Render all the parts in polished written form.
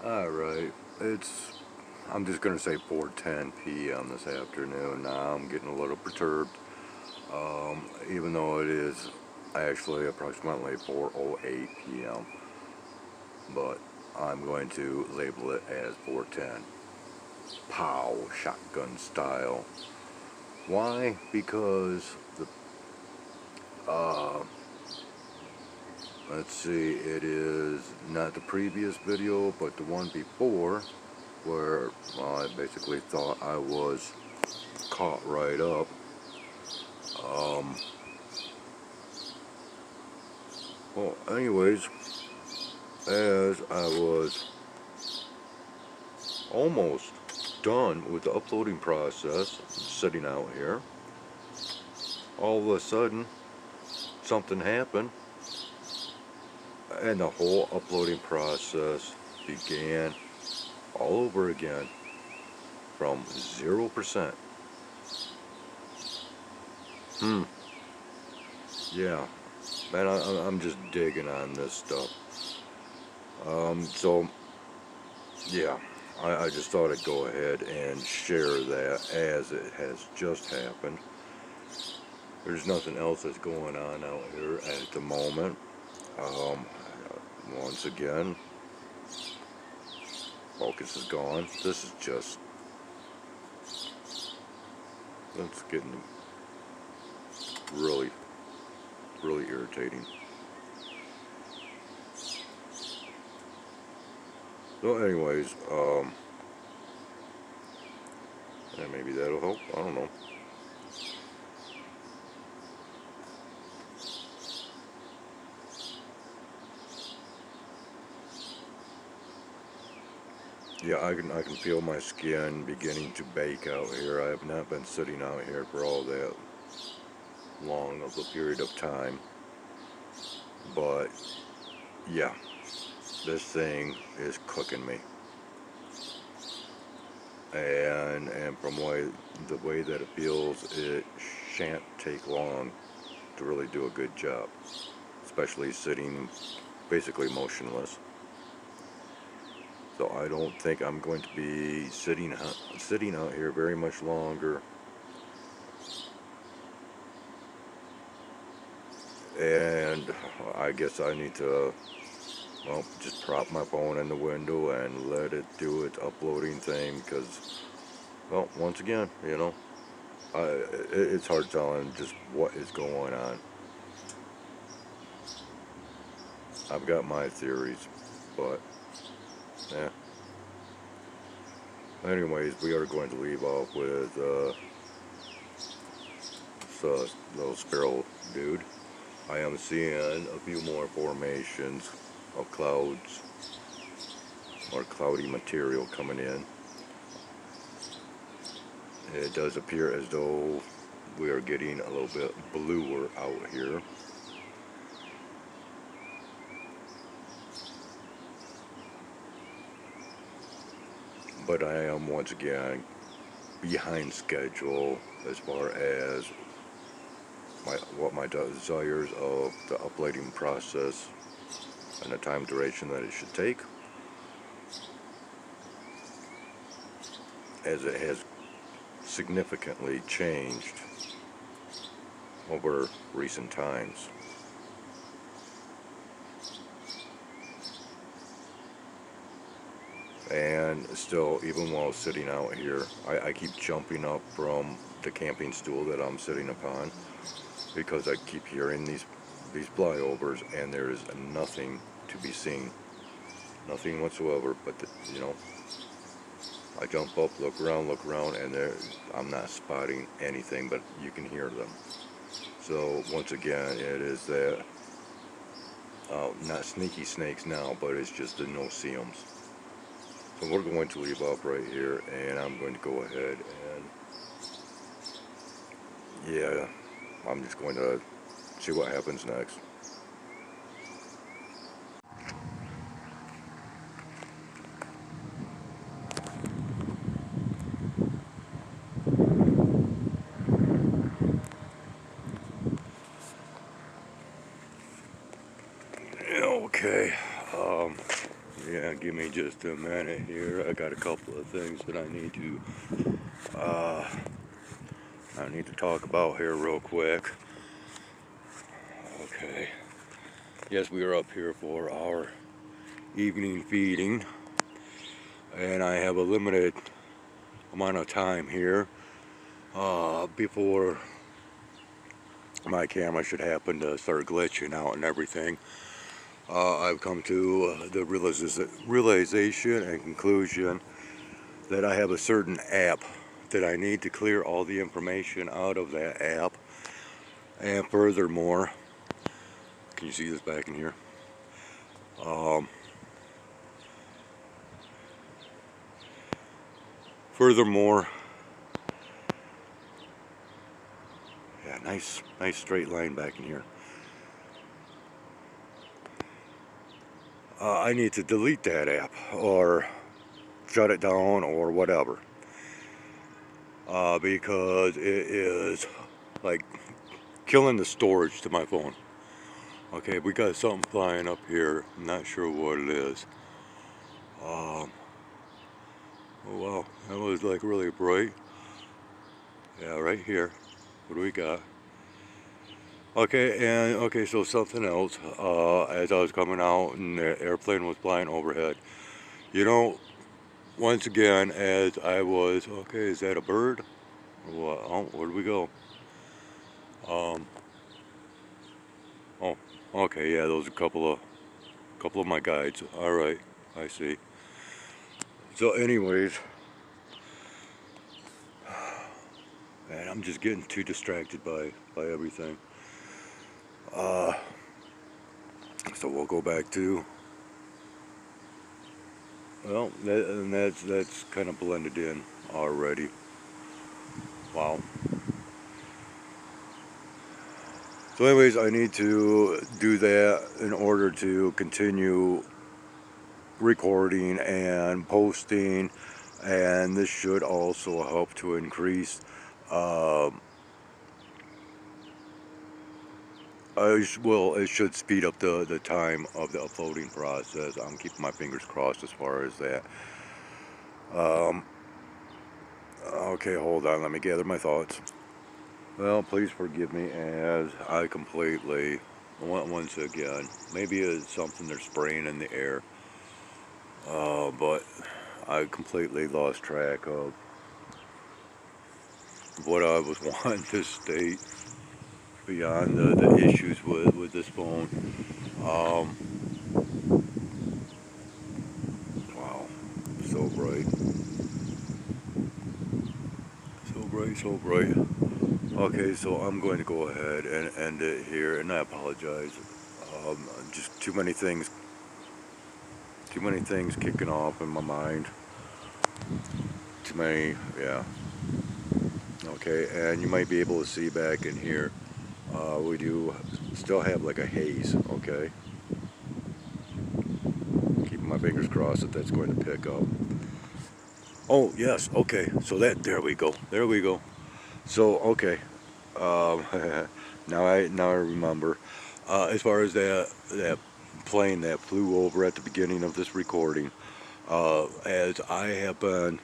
Alright, I'm just going to say 4:10 p.m. this afternoon. Now I'm getting a little perturbed, even though it is actually approximately 4:08 p.m. But I'm going to label it as 4:10. Pow, shotgun style. Why? Because let's see, it is not the previous video, but the one before, where I basically thought I was caught right up. Well, anyways, as I was almost done with the uploading process, sitting out here, all of a sudden, something happened, and the whole uploading process began all over again from 0%. Yeah, man, I'm just digging on this stuff. So, yeah, I just thought I'd go ahead and share that as it has just happened. There's nothing else that's going on out here at the moment. Once again, focus is gone. This is just, it's getting really irritating. So anyways, and maybe that'll help, I don't know. Yeah, I can feel my skin beginning to bake out here. I have not been sitting out here for all that long of a period of time. But yeah, this thing is cooking me. And from the way that it feels, it shan't take long to really do a good job. Especially sitting basically motionless. So I don't think I'm going to be sitting out here very much longer. And I guess I need to, well, just prop my phone in the window and let it do its uploading thing, because, well, once again, you know, it's hard telling just what is going on. I've got my theories, but yeah. Anyways, we are going to leave off with this little Sparrow dude. I am seeing a few more formations of clouds or cloudy material coming in. It does appear as though we are getting a little bit bluer out here. But I am once again behind schedule as far as what my desires of the uploading process and the time duration that it should take, as it has significantly changed over recent times. And still, even while sitting out here, I keep jumping up from the camping stool that I'm sitting upon, because I keep hearing these flyovers, and there is nothing to be seen. Nothing whatsoever, but you know, I jump up, look around, and I'm not spotting anything, but you can hear them. So once again, it is that, not sneaky snakes now, but it's just the no-see-ums. So we're going to leave off right here, and I'm going to go ahead and, yeah, I'm just going to see what happens next. Okay, Now give me just a minute here. I got a couple of things that I need to talk about here real quick. Okay. Yes, we are up here for our evening feeding, and I have a limited amount of time here before my camera should happen to start glitching out and everything. I've come to the realization and conclusion that I have a certain app that I need to clear all the information out of that app. And furthermore, can you see this back in here? Furthermore, yeah, nice straight line back in here. I need to delete that app or shut it down or whatever, because it is like killing the storage to my phone. Okay, we got something flying up here. I'm not sure what it is. Oh wow, that was like really bright. Yeah, right here. What do we got? Okay, so something else. As I was coming out and the airplane was flying overhead, you know, once again, as I was, okay, is that a bird? Or what? Oh, where do we go? Oh, okay, yeah, those are a couple of my guides. All right, I see. So, anyways, man, I'm just getting too distracted by everything. So we'll go back to, well, that's kind of blended in already. Wow. So anyways, I need to do that in order to continue recording and posting, and this should also help to increase it should speed up the time of the uploading process. I'm keeping my fingers crossed as far as that. Okay, hold on, let me gather my thoughts. Well, please forgive me as I completely, once again, maybe it's something they're spraying in the air, but I completely lost track of what I was wanting to state beyond the issues with this phone. Wow, so bright. So bright, so bright. Okay, so I'm going to go ahead and end it here, and I apologize. Just too many things kicking off in my mind. Too many, yeah. Okay, and you might be able to see back in here, we do still have like a haze, okay? Keeping my fingers crossed that that's going to pick up. Oh, yes, okay, so there we go, So, okay, now I remember. As far as that plane that flew over at the beginning of this recording, as I have been,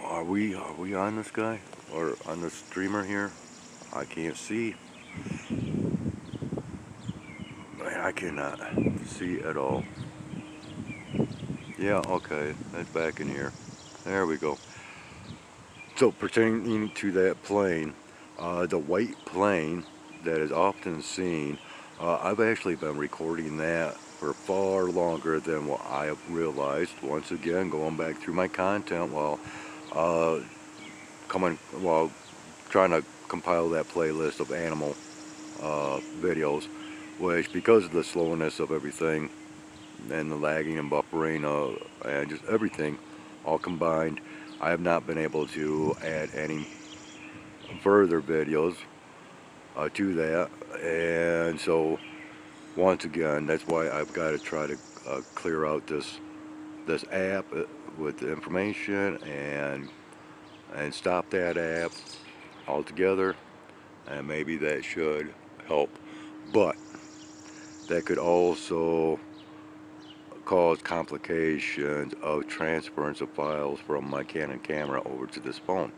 are we on this guy or on the streamer here? I can't see. Man, I cannot see at all. Yeah, okay, that's back in here. There we go. So pertaining to that plane, the white plane that is often seen, I've actually been recording that for far longer than what I have realized. Once again, going back through my content while trying to compile that playlist of animal videos, which because of the slowness of everything and the lagging and buffering and just everything all combined, I have not been able to add any further videos to that, and so once again, that's why I've got to try to clear out this app with the information and stop that app altogether, and maybe that should help. But that could also cause complications of transference of files from my Canon camera over to this phone.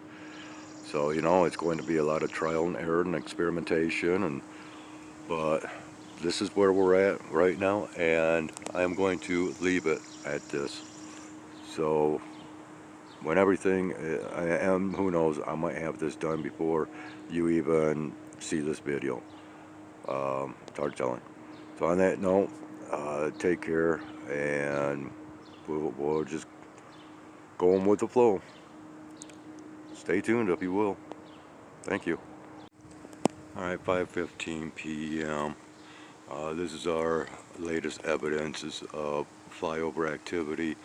So, you know, it's going to be a lot of trial and error and experimentation, but this is where we're at right now, and I'm going to leave it at this. So when everything, who knows, I might have this done before you even see this video. It's hard telling. So on that note, take care, and we'll just go on with the flow. Stay tuned if you will. Thank you. Alright, 5:15 p.m. This is our latest evidences of flyover activity.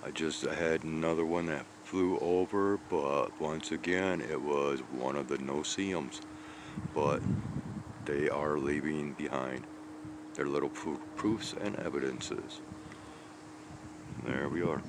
I just had another one that flew over, but once again it was one of the no-see-ums. But they are leaving behind their little proofs and evidences. There we are.